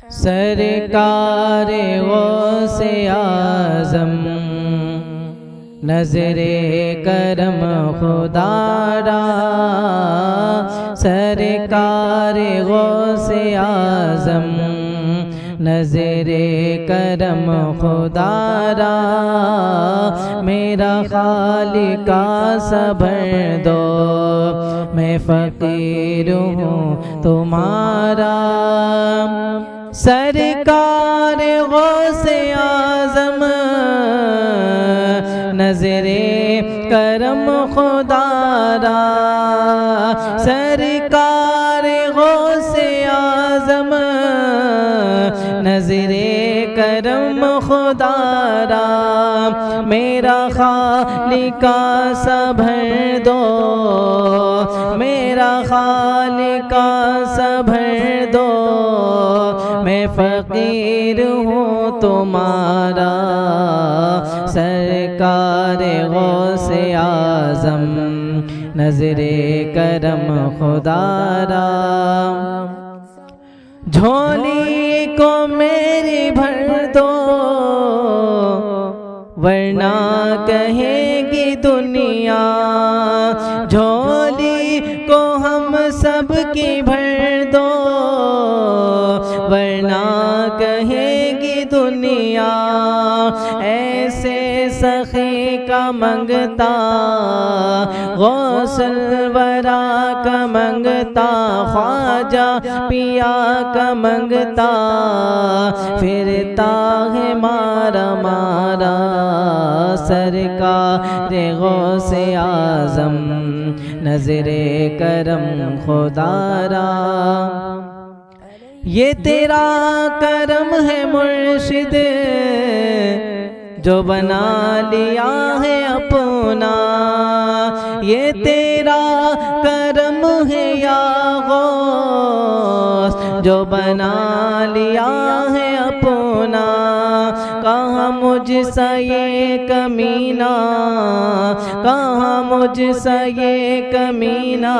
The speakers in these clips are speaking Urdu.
سرکار غوث اعظم نظر کرم خدا را، سرکار غوث اعظم نظر کرم خدا را، میرا خالق کا صبر دو، میں فقیر ہوں تمہارا، سرکار غوث اعظم نظر کرم خدا را، سرکار غوث اعظم نظر کرم خدا را، میرا خالق کا صبر دو، میرا خالق کا صبر دو، میں فقیر ہوں تمہارا، سرکار غوث اعظم نظر کرم خدا را، جھولی کو میری بھر دو ورنہ کہے گی دنیا، جھولی کو ہم سب کی بھر دو ورنہ کہے گی دنیا، ایسے سخی کا منگتا غوث الورا کا منگتا، خواجہ پیا کا منگتا، پھرتا ہے مارا مارا، سرکار غوث اعظم نظر کرم خدا را، یہ تیرا کرم ہے مرشد جو بنا لیا ہے اپنا، یہ تیرا کرم ہے یا غوث جو بنا لیا ہے اپنا، کہاں مجھ سے یہ کمینہ، کہاں مجھ سے یہ کمینہ،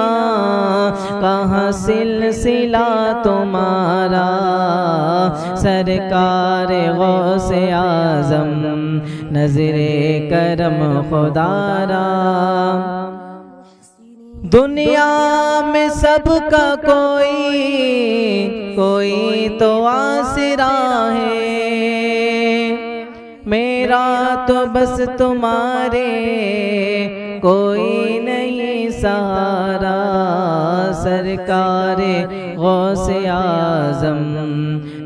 کہاں سلسلہ تمہارا، سرکار غوث اعظم نظر کرم خدا را، دنیا میں سب کا کوئی تو آسرا ہے، میرا تو بس تمہارے کوئی نہیں سہارا، سرکار غوث اعظم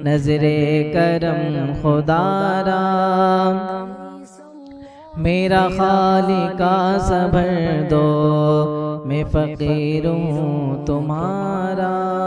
نظر کرم خدا را، میرا خالق کا صبر دو، میں فقیر ہوں تمہارا۔